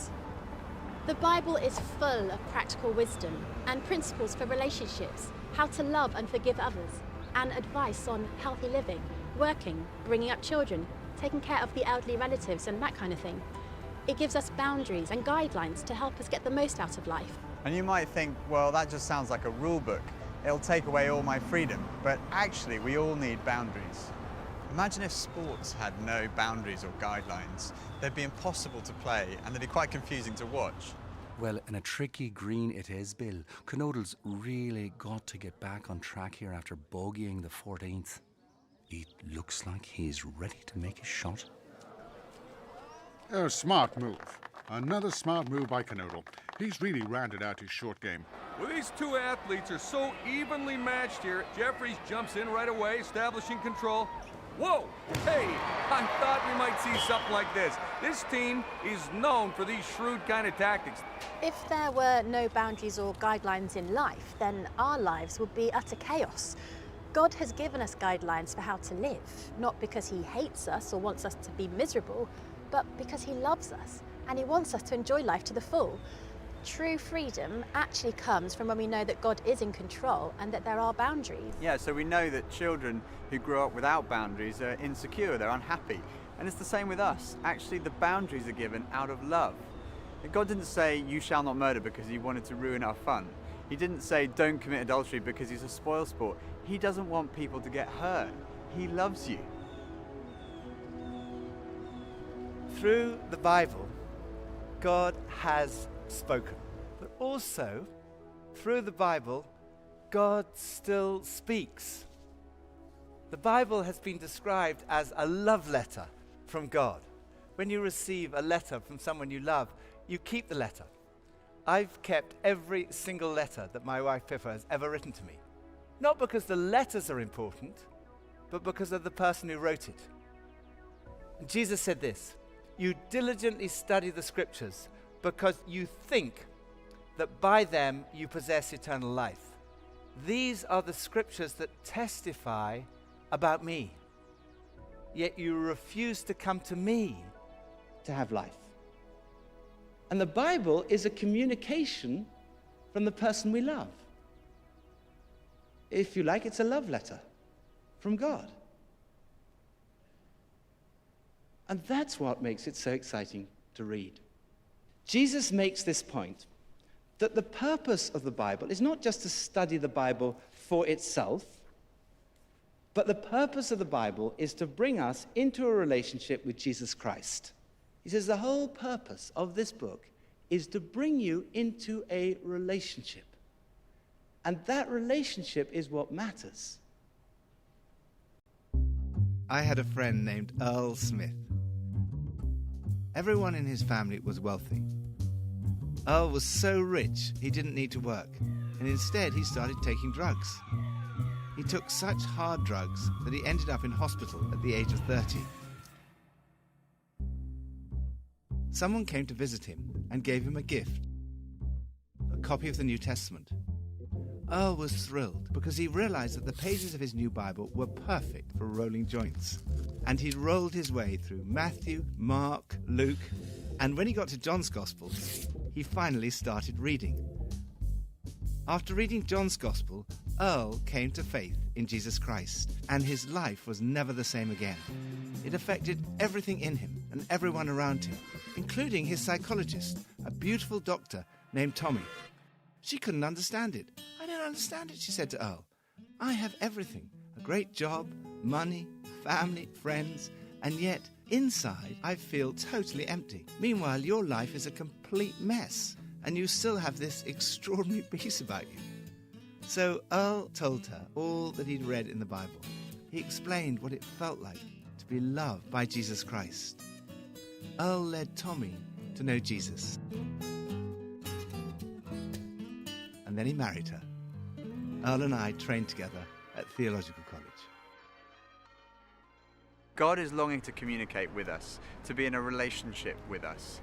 The Bible is full of practical wisdom and principles for relationships, how to love and forgive others, and advice on healthy living, working, bringing up children, taking care of the elderly relatives and that kind of thing. It gives us boundaries and guidelines to help us get the most out of life. And you might think, well, that just sounds like a rule book. It'll take away all my freedom. But actually, we all need boundaries. Imagine if sports had no boundaries or guidelines. They'd be impossible to play and they'd be quite confusing to watch. Well, in a tricky green it is, Bill. Canodle's really got to get back on track here after bogeying the 14th. It looks like he's ready to make a shot. A smart move. Another smart move by Canodle. He's really rounded out his short game. Well, these two athletes are so evenly matched here. Jeffries jumps in right away, establishing control. Whoa! Hey, I thought we might see something like this. This team is known for these shrewd kind of tactics. If there were no boundaries or guidelines in life, then our lives would be utter chaos. God has given us guidelines for how to live, not because he hates us or wants us to be miserable, but because he loves us and he wants us to enjoy life to the full. True freedom actually comes from when we know that God is in control and that there are boundaries. Yeah, so we know that children who grow up without boundaries are insecure, they're unhappy. And it's the same with us. Actually, the boundaries are given out of love. God didn't say, you shall not murder because he wanted to ruin our fun. He didn't say, don't commit adultery because he's a spoilsport. He doesn't want people to get hurt. He loves you. Through the Bible, God has spoken. But also, through the Bible, God still speaks. The Bible has been described as a love letter from God. When you receive a letter from someone you love, you keep the letter. I've kept every single letter that my wife Pippa has ever written to me. Not because the letters are important, but because of the person who wrote it. And Jesus said this, "You diligently study the scriptures because you think that by them you possess eternal life. These are the scriptures that testify about me. Yet you refuse to come to me to have life." And the Bible is a communication from the person we love. If you like, it's a love letter from God. And that's what makes it so exciting to read. Jesus makes this point that the purpose of the Bible is not just to study the Bible for itself, but the purpose of the Bible is to bring us into a relationship with Jesus Christ. He says the whole purpose of this book is to bring you into a relationship. And that relationship is what matters. I had a friend named Earl Smith. Everyone in his family was wealthy. Earl was so rich he didn't need to work, and instead he started taking drugs. He took such hard drugs that he ended up in hospital at the age of 30. Someone came to visit him and gave him a gift, a copy of the New Testament. Earl was thrilled because he realized that the pages of his new Bible were perfect for rolling joints. And he'd rolled his way through Matthew, Mark, Luke, and when he got to John's Gospel, he finally started reading. After reading John's Gospel, Earl came to faith in Jesus Christ, and his life was never the same again. It affected everything in him and everyone around him, including his psychologist, a beautiful doctor named Tommy. She couldn't understand it. "I don't understand it," she said to Earl. "I have everything, a great job, money, family, friends, and yet inside I feel totally empty. Meanwhile, your life is a complete mess, and you still have this extraordinary peace about you." So Earl told her all that he'd read in the Bible. He explained what it felt like to be loved by Jesus Christ. Earl led Tommy to know Jesus. And then he married her. Earl and I trained together at theological college. God is longing to communicate with us, to be in a relationship with us.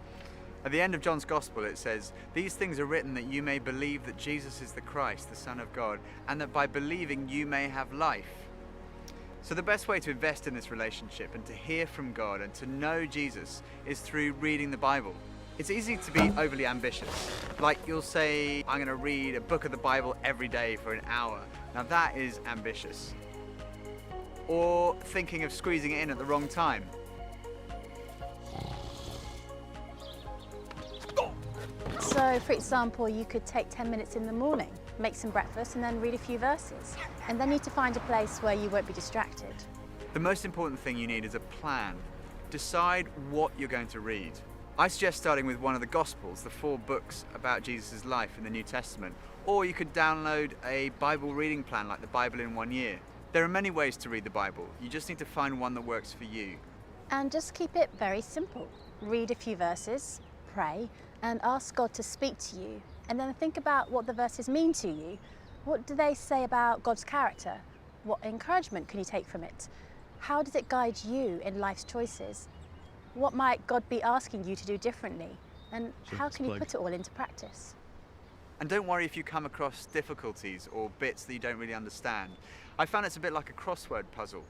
At the end of John's Gospel it says, "These things are written that you may believe that Jesus is the Christ, the Son of God, and that by believing you may have life." So the best way to invest in this relationship and to hear from God and to know Jesus is through reading the Bible. It's easy to be overly ambitious. Like you'll say, "I'm going to read a book of the Bible every day for an hour." Now that is ambitious. Or thinking of squeezing it in at the wrong time. So, for example, you could take 10 minutes in the morning, make some breakfast, and then read a few verses. And then you need to find a place where you won't be distracted. The most important thing you need is a plan. Decide what you're going to read. I suggest starting with one of the Gospels, the 4 books about Jesus' life in the New Testament. Or you could download a Bible reading plan like the Bible in 1 year. There are many ways to read the Bible. You just need to find one that works for you. And just keep it very simple. Read a few verses, pray, and ask God to speak to you. And then think about what the verses mean to you. What do they say about God's character? What encouragement can you take from it? How does it guide you in life's choices? What might God be asking you to do differently? And how can you put it all into practice? And don't worry if you come across difficulties or bits that you don't really understand. I found it's a bit like a crossword puzzle.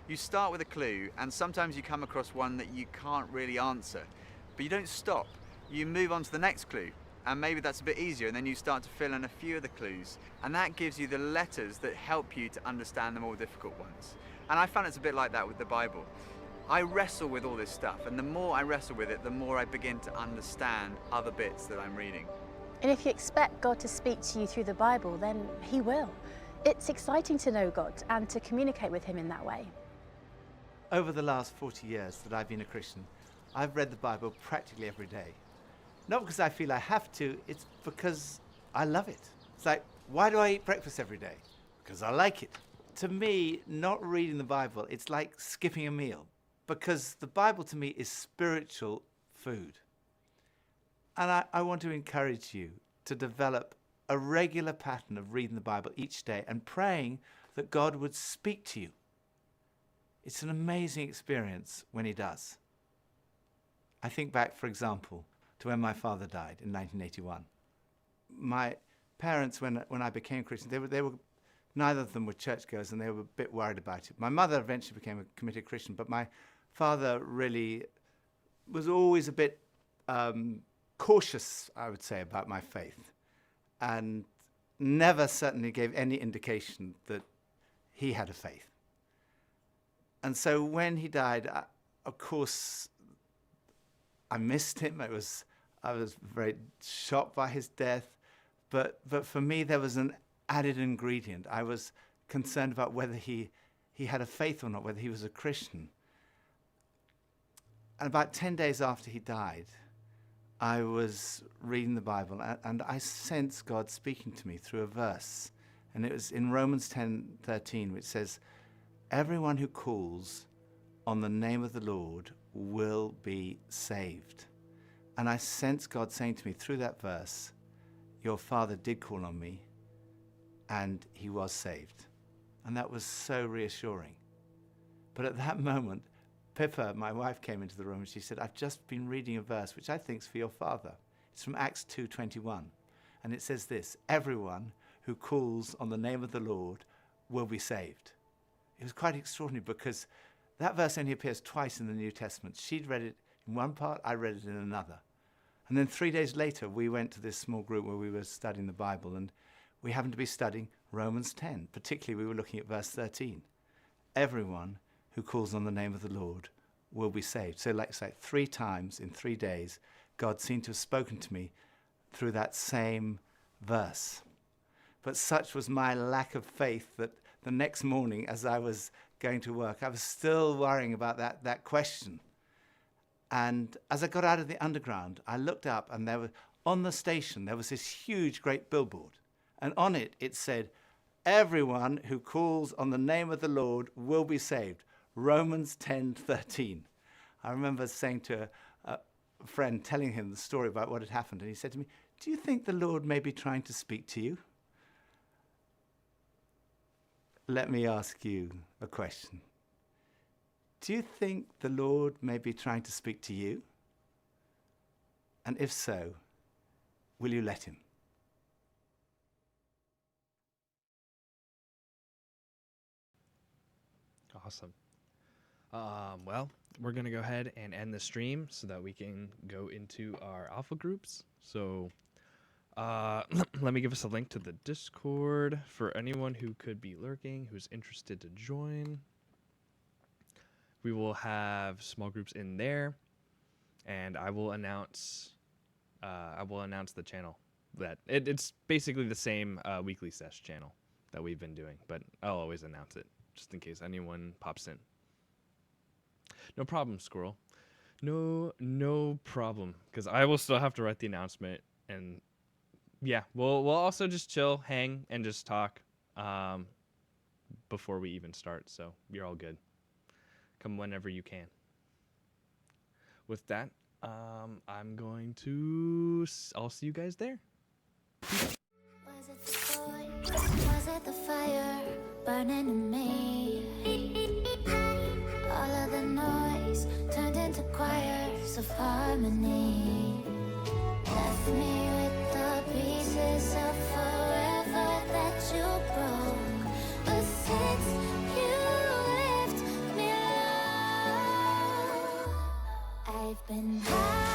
You start with a clue, and sometimes you come across one that you can't really answer. But you don't stop. You move on to the next clue, and maybe that's a bit easier, and then you start to fill in a few of the clues. And that gives you the letters that help you to understand the more difficult ones. And I found it's a bit like that with the Bible. I wrestle with all this stuff, and the more I wrestle with it, the more I begin to understand other bits that I'm reading. And if you expect God to speak to you through the Bible, then He will. It's exciting to know God and to communicate with Him in that way. Over the last 40 years that I've been a Christian, I've read the Bible practically every day. Not because I feel I have to, it's because I love it. It's like, why do I eat breakfast every day? Because I like it. To me, not reading the Bible, it's like skipping a meal. Because the Bible to me is spiritual food. And I want to encourage you to develop a regular pattern of reading the Bible each day and praying that God would speak to you. It's an amazing experience when He does. I think back, for example, to when my father died in 1981. My parents, when I became Christian, they were neither of them were churchgoers, and they were a bit worried about it. My mother eventually became a committed Christian, but my father really was always a bit cautious, I would say, about my faith, and never certainly gave any indication that he had a faith. And so when he died, of course, I missed him. I was very shocked by his death, but for me there was an added ingredient. I was concerned about whether he had a faith or not, whether he was a Christian. And about 10 days after he died, I was reading the Bible, and I sensed God speaking to me through a verse. And it was in Romans 10:13, which says, "Everyone who calls on the name of the Lord will be saved. And I sense God saying to me through that verse, your father did call on me and he was saved. And that was so reassuring. But at that moment, Pippa, my wife, came into the room and she said, I've just been reading a verse which I think is for your father. It's from Acts 2:21. And it says this, everyone who calls on the name of the Lord will be saved. It was quite extraordinary because that verse only appears twice in the New Testament. She'd read it in one part, I read it in another. And then 3 days later, we went to this small group where we were studying the Bible, and we happened to be studying Romans 10. Particularly, we were looking at verse 13. Everyone who calls on the name of the Lord will be saved. So like 3 times in 3 days, God seemed to have spoken to me through that same verse. But such was my lack of faith that the next morning, as I was going to work, I was still worrying about that question. And as I got out of the underground, I looked up, and on the station, there was this huge, great billboard. And on it, it said, everyone who calls on the name of the Lord will be saved. Romans 10:13. I remember saying to a friend, telling him the story about what had happened, and he said to me, do you think the Lord may be trying to speak to you? Let me ask you a question. Do you think the Lord may be trying to speak to you? And if so, will you let him? Awesome. Well, we're going to go ahead and end the stream so that we can go into our alpha groups. So let me give us a link to the Discord for anyone who could be lurking, who's interested to join. We will have small groups in there, and I will announce the channel. That it's basically the same weekly sesh channel that we've been doing, but I'll always announce it just in case anyone pops in. No problem, Squirrel. No problem, because I will still have to write the announcement, and yeah, we'll also just chill, hang, and just talk before we even start. So you're all good. Come whenever you can. With that, I'm going to. I'll see you guys there. Was it the boy? Was it the fire burning in me? All of the noise turned into choirs of harmony. Left me with the pieces of forever that you broke. But since you left me alone, I've been high.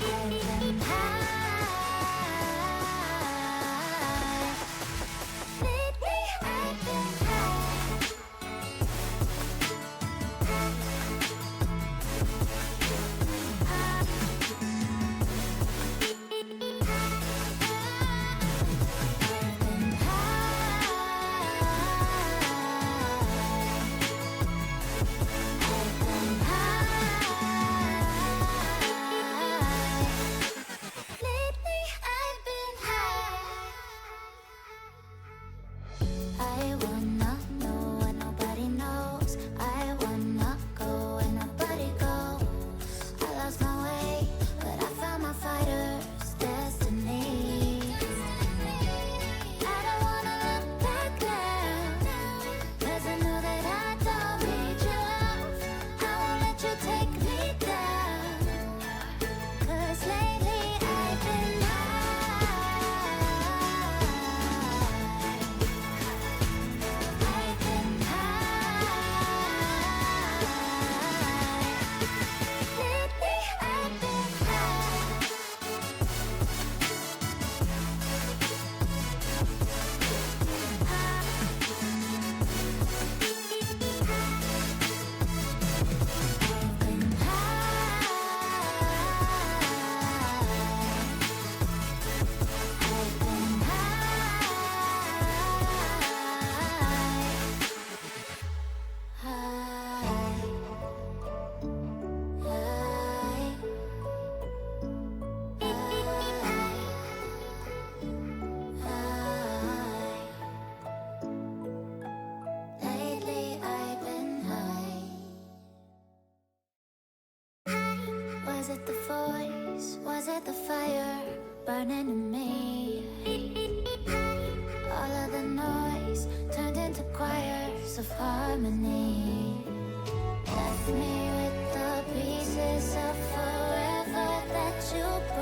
I've been high. it the voice? Was it the fire burning in me? All of the noise turned into choirs of harmony. Left me with the pieces of forever that you broke.